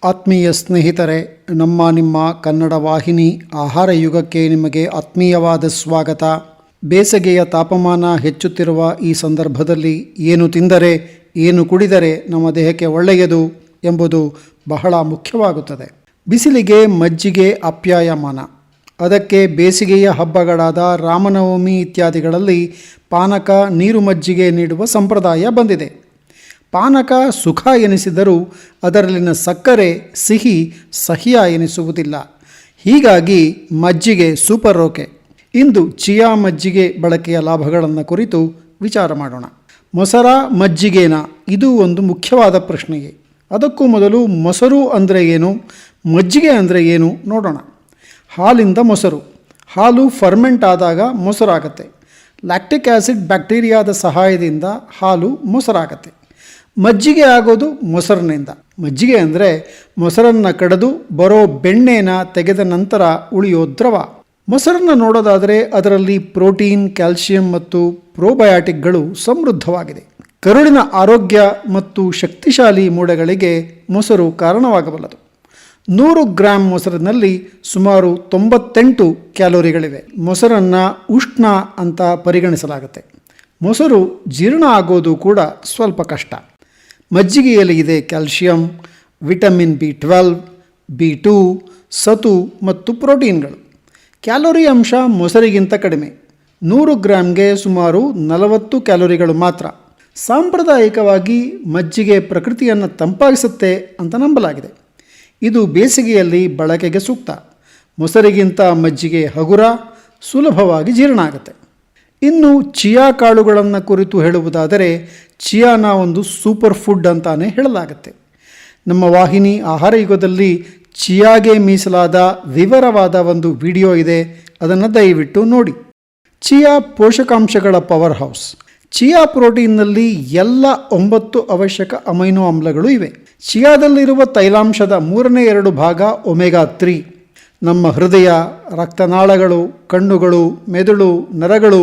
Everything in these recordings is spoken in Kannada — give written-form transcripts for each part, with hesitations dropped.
ಆತ್ಮೀಯ ಸ್ನೇಹಿತರೆ, ನಿಮ್ಮ ಕನ್ನಡ ವಾಹಿನಿ ಆಹಾರ ಯುಗಕ್ಕೆ ನಿಮಗೆ ಆತ್ಮೀಯವಾದ ಸ್ವಾಗತ. ಬೇಸಿಗೆಯ ತಾಪಮಾನ ಹೆಚ್ಚುತ್ತಿರುವ ಈ ಸಂದರ್ಭದಲ್ಲಿ ಏನು ತಿಂದರೆ ಏನು ಕುಡಿದರೆ ನಮ್ಮ ದೇಹಕ್ಕೆ ಒಳ್ಳೆಯದು ಎಂಬುದು ಬಹಳ ಮುಖ್ಯವಾಗುತ್ತದೆ. ಬಿಸಿಲಿಗೆ ಮಜ್ಜಿಗೆ ಆಪ್ಯಾಯಮಾನ. ಅದಕ್ಕೆ ಬೇಸಿಗೆಯ ಹಬ್ಬಗಳಾದ ರಾಮನವಮಿ ಇತ್ಯಾದಿಗಳಲ್ಲಿ ಪಾನಕ, ನೀರು ಮಜ್ಜಿಗೆ ನೀಡುವ ಸಂಪ್ರದಾಯ ಬಂದಿದೆ. ಪಾನಕ ಸುಖ ಎನಿಸಿದರೂ ಅದರಲ್ಲಿನ ಸಕ್ಕರೆ ಸಹಿಯ ಎನಿಸುವುದಿಲ್ಲ. ಹೀಗಾಗಿ ಮಜ್ಜಿಗೆ ಸೂಪರ್ ಓಕೆ. ಇಂದು ಚಿಯಾ ಮಜ್ಜಿಗೆ ಬಳಕೆಯ ಲಾಭಗಳನ್ನು ಕುರಿತು ವಿಚಾರ ಮಾಡೋಣ. ಮೊಸರ ಮಜ್ಜಿಗೆನ? ಇದು ಒಂದು ಮುಖ್ಯವಾದ ಪ್ರಶ್ನೆಯೇ. ಅದಕ್ಕೂ ಮೊದಲು ಮೊಸರು ಅಂದರೆ ಏನು, ಮಜ್ಜಿಗೆ ಅಂದರೆ ಏನು ನೋಡೋಣ. ಹಾಲಿಂದ ಮೊಸರು. ಹಾಲು ಫರ್ಮೆಂಟ್ ಆದಾಗ ಮೊಸರಾಗತ್ತೆ. ಲ್ಯಾಕ್ಟಿಕ್ ಆ್ಯಸಿಡ್ ಬ್ಯಾಕ್ಟೀರಿಯಾದ ಸಹಾಯದಿಂದ ಹಾಲು ಮೊಸರಾಗತ್ತೆ. ಮಜ್ಜಿಗೆ ಆಗೋದು ಮೊಸರಿನಿಂದ. ಮಜ್ಜಿಗೆ ಅಂದರೆ ಮೊಸರನ್ನು ಕಡೆದು ಬರೋ ಬೆಣ್ಣೆನ ತೆಗೆದ ನಂತರ ಉಳಿಯೋ ದ್ರವ. ಮೊಸರನ್ನು ನೋಡೋದಾದರೆ ಅದರಲ್ಲಿ ಪ್ರೋಟೀನ್, ಕ್ಯಾಲ್ಸಿಯಂ ಮತ್ತು ಪ್ರೋಬಯಾಟಿಕ್ಗಳು ಸಮೃದ್ಧವಾಗಿದೆ. ಕರುಳಿನ ಆರೋಗ್ಯ ಮತ್ತು ಶಕ್ತಿಶಾಲಿ ಮೂಳೆಗಳಿಗೆ ಮೊಸರು ಕಾರಣವಾಗಬಲ್ಲದು. 100 ಗ್ರಾಂ ಮೊಸರಿನಲ್ಲಿ ಸುಮಾರು 98 ಕ್ಯಾಲೋರಿಗಳಿವೆ. ಮೊಸರನ್ನು ಉಷ್ಣ ಅಂತ ಪರಿಗಣಿಸಲಾಗುತ್ತೆ. ಮೊಸರು ಜೀರ್ಣ ಆಗೋದು ಕೂಡ ಸ್ವಲ್ಪ ಕಷ್ಟ. ಮಜ್ಜಿಗೆಯಲ್ಲಿ ಇದೆ ಕ್ಯಾಲ್ಸಿಯಂ, ವಿಟಮಿನ್ B12, B2, ಸತು ಮತ್ತು ಪ್ರೋಟೀನ್ಗಳು. ಕ್ಯಾಲೋರಿ ಅಂಶ ಮೊಸರಿಗಿಂತ ಕಡಿಮೆ. 100 ಗ್ರಾಂಗೆ ಸುಮಾರು 40 ಕ್ಯಾಲೋರಿಗಳು ಮಾತ್ರ. ಸಾಂಪ್ರದಾಯಿಕವಾಗಿ ಮಜ್ಜಿಗೆ ಪ್ರಕೃತಿಯನ್ನು ತಂಪಾಗಿಸುತ್ತೆ ಅಂತ ನಂಬಲಾಗಿದೆ. ಇದು ಬೇಸಿಗೆಯಲ್ಲಿ ಬಳಕೆಗೆ ಸೂಕ್ತ. ಮೊಸರಿಗಿಂತ ಮಜ್ಜಿಗೆ ಹಗುರ, ಸುಲಭವಾಗಿ ಜೀರ್ಣ ಆಗುತ್ತೆ. ಇನ್ನು ಚಿಯಾ ಕಾಳುಗಳನ್ನು ಕುರಿತು ಹೇಳುವುದಾದರೆ ಚಿಯಾನ ಒಂದು ಸೂಪರ್ ಫುಡ್ ಅಂತಾನೆ ಹೇಳಲಾಗುತ್ತೆ. ನಮ್ಮ ವಾಹಿನಿ ಆಹಾರ ಯುಗದಲ್ಲಿ ಚಿಯಾಗೆ ಮೀಸಲಾದ ವಿವರವಾದ ಒಂದು ವಿಡಿಯೋ ಇದೆ, ಅದನ್ನು ದಯವಿಟ್ಟು ನೋಡಿ. ಚಿಯಾ ಪೋಷಕಾಂಶಗಳ ಪವರ್ ಹೌಸ್. ಚಿಯಾ ಪ್ರೋಟೀನ್ನಲ್ಲಿ ಎಲ್ಲ 9 ಅವಶ್ಯಕ ಅಮೈನೋ ಆಮ್ಲಗಳು ಇವೆ. ಚಿಯಾದಲ್ಲಿರುವ ತೈಲಾಂಶದ 3/2 ಭಾಗ ಒಮೆಗಾ 3. ನಮ್ಮ ಹೃದಯ, ರಕ್ತನಾಳಗಳು, ಕಣ್ಣುಗಳು, ಮೆದುಳು, ನರಗಳು,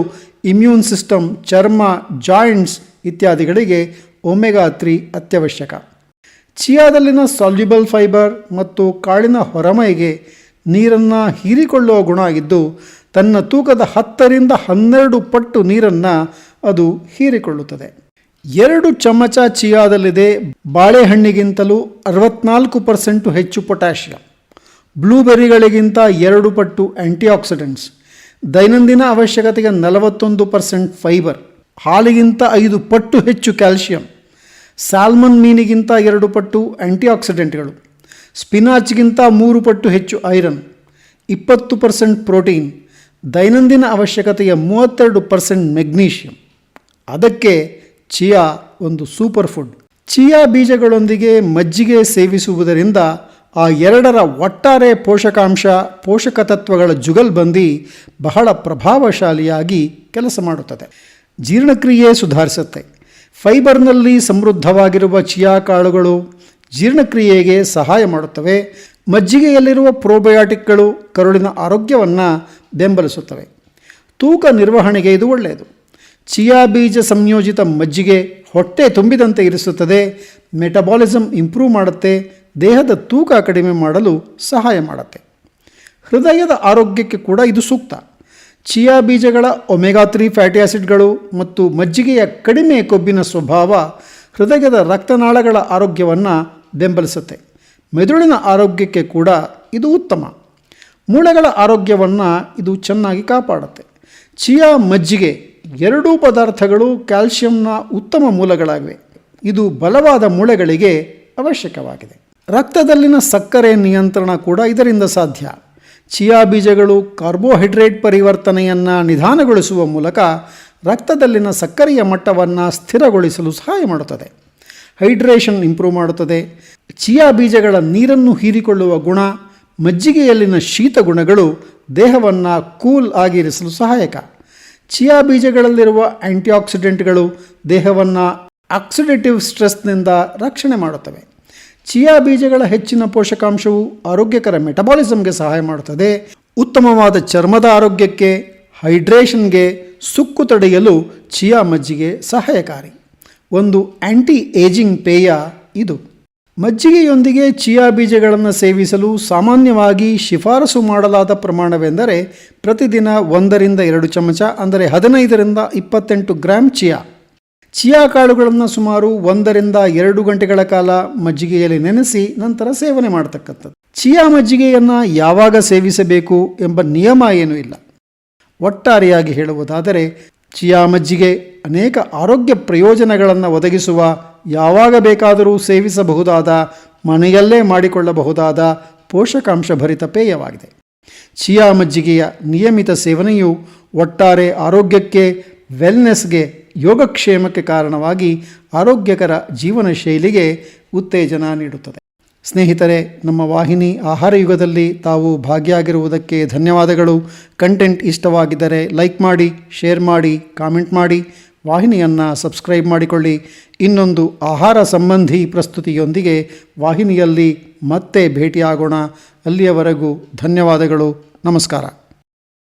ಇಮ್ಯೂನ್ ಸಿಸ್ಟಮ್, ಚರ್ಮ, ಜಾಯಿಂಟ್ಸ್ ಇತ್ಯಾದಿಗಳಿಗೆ ಒಮೆಗಾ 3 ಅತ್ಯವಶ್ಯಕ. ಚಿಯಾದಲ್ಲಿನ ಸಾಲ್ಯುಬಲ್ ಫೈಬರ್ ಮತ್ತು ಕಾಳಿನ ಹೊರಮೈಗೆ ನೀರನ್ನು ಹೀರಿಕೊಳ್ಳುವ ಗುಣ ಆಗಿದ್ದು ತನ್ನ ತೂಕದ 10ರಿಂದ 12 ಪಟ್ಟು ನೀರನ್ನು ಅದು ಹೀರಿಕೊಳ್ಳುತ್ತದೆ. 2 ಚಮಚ ಚಿಯಾದಲ್ಲಿದೆ ಬಾಳೆಹಣ್ಣಿಗಿಂತಲೂ 64% ಹೆಚ್ಚು ಪೊಟ್ಯಾಷಿಯಂ. ಬ್ಲೂಬೆರಿಗಳಿಗಿಂತ 2 ಪಟ್ಟು ಆ್ಯಂಟಿಆಕ್ಸಿಡೆಂಟ್ಸ್. ದೈನಂದಿನ ಅವಶ್ಯಕತೆಗೆ 41% ಫೈಬರ್. ಹಾಲಿಗಿಂತ 5 ಪಟ್ಟು ಹೆಚ್ಚು ಕ್ಯಾಲ್ಸಿಯಂ. ಸ್ಯಾಲ್ಮನ್ ಮೀನಿಗಿಂತ 2 ಪಟ್ಟು ಆ್ಯಂಟಿಆಕ್ಸಿಡೆಂಟ್ಗಳು. ಸ್ಪಿನಾಚ್ಗಿಂತ 3 ಪಟ್ಟು ಹೆಚ್ಚು ಐರನ್. 20% ಪ್ರೋಟೀನ್. ದೈನಂದಿನ ಅವಶ್ಯಕತೆಯ 32% ಮೆಗ್ನೀಷಿಯಂ. ಅದಕ್ಕೆ ಚಿಯಾ ಒಂದು ಸೂಪರ್ ಫುಡ್. ಚಿಯಾ ಬೀಜಗಳೊಂದಿಗೆ ಮಜ್ಜಿಗೆ ಸೇವಿಸುವುದರಿಂದ ಆ ಎರಡರ ಒಟ್ಟಾರೆ ಪೋಷಕ ತತ್ವಗಳ ಜುಗಲ್ಬಂದಿ ಬಹಳ ಪ್ರಭಾವಶಾಲಿಯಾಗಿ ಕೆಲಸ ಮಾಡುತ್ತದೆ. ಜೀರ್ಣಕ್ರಿಯೆ ಸುಧಾರಿಸುತ್ತೆ. ಫೈಬರ್ನಲ್ಲಿ ಸಮೃದ್ಧವಾಗಿರುವ ಚಿಯಾ ಕಾಳುಗಳು ಜೀರ್ಣಕ್ರಿಯೆಗೆ ಸಹಾಯ ಮಾಡುತ್ತವೆ. ಮಜ್ಜಿಗೆಯಲ್ಲಿರುವ ಪ್ರೋಬಯಾಟಿಕ್ಗಳು ಕರುಳಿನ ಆರೋಗ್ಯವನ್ನು ಬೆಂಬಲಿಸುತ್ತವೆ. ತೂಕ ನಿರ್ವಹಣೆಗೆ ಇದು ಒಳ್ಳೆಯದು. ಚಿಯಾ ಬೀಜ ಸಂಯೋಜಿತ ಮಜ್ಜಿಗೆ ಹೊಟ್ಟೆ ತುಂಬಿದಂತೆ ಇರಿಸುತ್ತದೆ. ಮೆಟಬಾಲಿಸಮ್ ಇಂಪ್ರೂವ್ ಮಾಡುತ್ತೆ. ದೇಹದ ತೂಕ ಕಡಿಮೆ ಮಾಡಲು ಸಹಾಯ ಮಾಡುತ್ತೆ. ಹೃದಯದ ಆರೋಗ್ಯಕ್ಕೆ ಕೂಡ ಇದು ಸೂಕ್ತ. ಚಿಯಾ ಬೀಜಗಳ ಒಮೆಗಾ 3 ಫ್ಯಾಟಿ ಆಸಿಡ್ಗಳು ಮತ್ತು ಮಜ್ಜಿಗೆಯ ಕಡಿಮೆ ಕೊಬ್ಬಿನ ಸ್ವಭಾವ ಹೃದಯದ ರಕ್ತನಾಳಗಳ ಆರೋಗ್ಯವನ್ನು ಬೆಂಬಲಿಸುತ್ತೆ. ಮೆದುಳಿನ ಆರೋಗ್ಯಕ್ಕೆ ಕೂಡ ಇದು ಉತ್ತಮ. ಮೂಳೆಗಳ ಆರೋಗ್ಯವನ್ನು ಇದು ಚೆನ್ನಾಗಿ ಕಾಪಾಡುತ್ತೆ. ಚಿಯಾ ಮಜ್ಜಿಗೆ ಎರಡೂ ಪದಾರ್ಥಗಳು ಕ್ಯಾಲ್ಸಿಯಂನ ಉತ್ತಮ ಮೂಲಗಳಾಗಿವೆ. ಇದು ಬಲವಾದ ಮೂಳೆಗಳಿಗೆ ಅವಶ್ಯಕವಾಗಿದೆ. ರಕ್ತದಲ್ಲಿನ ಸಕ್ಕರೆ ನಿಯಂತ್ರಣ ಕೂಡ ಇದರಿಂದ ಸಾಧ್ಯ. ಚಿಯಾ ಬೀಜಗಳು ಕಾರ್ಬೋಹೈಡ್ರೇಟ್ ಪರಿವರ್ತನೆಯನ್ನು ನಿಧಾನಗೊಳಿಸುವ ಮೂಲಕ ರಕ್ತದಲ್ಲಿನ ಸಕ್ಕರೆಯ ಮಟ್ಟವನ್ನು ಸ್ಥಿರಗೊಳಿಸಲು ಸಹಾಯ ಮಾಡುತ್ತದೆ. ಹೈಡ್ರೇಷನ್ ಇಂಪ್ರೂವ್ ಮಾಡುತ್ತದೆ. ಚಿಯಾ ಬೀಜಗಳ ನೀರನ್ನು ಹೀರಿಕೊಳ್ಳುವ ಗುಣ, ಮಜ್ಜಿಗೆಯಲ್ಲಿನ ಶೀತ ಗುಣಗಳು ದೇಹವನ್ನು ಕೂಲ್ ಆಗಿರಿಸಲು ಸಹಾಯಕ. ಚಿಯಾ ಬೀಜಗಳಲ್ಲಿರುವ ಆ್ಯಂಟಿಆಕ್ಸಿಡೆಂಟ್ಗಳು ದೇಹವನ್ನು ಆಕ್ಸಿಡೇಟಿವ್ ಸ್ಟ್ರೆಸ್ನಿಂದ ರಕ್ಷಣೆ ಮಾಡುತ್ತವೆ. ಚಿಯಾ ಬೀಜಗಳ ಹೆಚ್ಚಿನ ಪೋಷಕಾಂಶವು ಆರೋಗ್ಯಕರ ಮೆಟಬಾಲಿಸಮ್ಗೆ ಸಹಾಯ ಮಾಡುತ್ತದೆ. ಉತ್ತಮವಾದ ಚರ್ಮದ ಆರೋಗ್ಯಕ್ಕೆ, ಹೈಡ್ರೇಷನ್ಗೆ, ಸುಕ್ಕು ತಡೆಯಲು ಚಿಯಾ ಮಜ್ಜಿಗೆ ಸಹಾಯಕಾರಿ. ಒಂದು ಆ್ಯಂಟಿ ಏಜಿಂಗ್ ಪೇಯ ಇದು. ಮಜ್ಜಿಗೆಯೊಂದಿಗೆ ಚಿಯಾ ಬೀಜಗಳನ್ನು ಸೇವಿಸಲು ಸಾಮಾನ್ಯವಾಗಿ ಶಿಫಾರಸು ಮಾಡಲಾದ ಪ್ರಮಾಣವೆಂದರೆ ಪ್ರತಿದಿನ 1-2 ಚಮಚ ಅಂದರೆ 15-28 ಗ್ರಾಂ ಚಿಯಾ ಕಾಳುಗಳನ್ನು ಸುಮಾರು 1-2 ಗಂಟೆಗಳ ಕಾಲ ಮಜ್ಜಿಗೆಯಲ್ಲಿ ನೆನೆಸಿ ನಂತರ ಸೇವನೆ ಮಾಡತಕ್ಕಂಥದ್ದು. ಚಿಯಾ ಮಜ್ಜಿಗೆಯನ್ನು ಯಾವಾಗ ಸೇವಿಸಬೇಕು ಎಂಬ ನಿಯಮ ಏನೂ ಇಲ್ಲ. ಒಟ್ಟಾರೆಯಾಗಿ ಹೇಳುವುದಾದರೆ ಚಿಯಾ ಮಜ್ಜಿಗೆ ಅನೇಕ ಆರೋಗ್ಯ ಪ್ರಯೋಜನಗಳನ್ನು ಒದಗಿಸುವ, ಯಾವಾಗ ಬೇಕಾದರೂ ಸೇವಿಸಬಹುದಾದ, ಮನೆಯಲ್ಲೇ ಮಾಡಿಕೊಳ್ಳಬಹುದಾದ ಪೋಷಕಾಂಶ ಭರಿತ ಪೇಯವಾಗಿದೆ. ಚಿಯಾ ಮಜ್ಜಿಗೆಯ ನಿಯಮಿತ ಸೇವನೆಯು ಒಟ್ಟಾರೆ ಆರೋಗ್ಯಕ್ಕೆ, ವೆಲ್ನೆಸ್ಗೆ, ಯೋಗಕ್ಷೇಮಕ್ಕೆ ಕಾರಣವಾಗಿ ಆರೋಗ್ಯಕರ ಜೀವನ ಶೈಲಿಗೆ ಉತ್ತೇಜನ ನೀಡುತ್ತದೆ. ಸ್ನೇಹಿತರೆ, ನಮ್ಮ ವಾಹಿನಿ ಆಹಾರ ಯುಗದಲ್ಲಿ ತಾವು ಭಾಗಿಯಾಗಿರುವುದಕ್ಕೆ ಧನ್ಯವಾದಗಳು. ಕಂಟೆಂಟ್ ಇಷ್ಟವಾಗಿದ್ದರೆ ಲೈಕ್ ಮಾಡಿ, ಶೇರ್ ಮಾಡಿ, ಕಾಮೆಂಟ್ ಮಾಡಿ, ವಾಹಿನಿಯನ್ನು ಸಬ್ಸ್ಕ್ರೈಬ್ ಮಾಡಿಕೊಳ್ಳಿ. ಇನ್ನೊಂದು ಆಹಾರ ಸಂಬಂಧಿ ಪ್ರಸ್ತುತಿಯೊಂದಿಗೆ ವಾಹಿನಿಯಲ್ಲಿ ಮತ್ತೆ ಭೇಟಿಯಾಗೋಣ. ಅಲ್ಲಿಯವರೆಗೂ ಧನ್ಯವಾದಗಳು. ನಮಸ್ಕಾರ.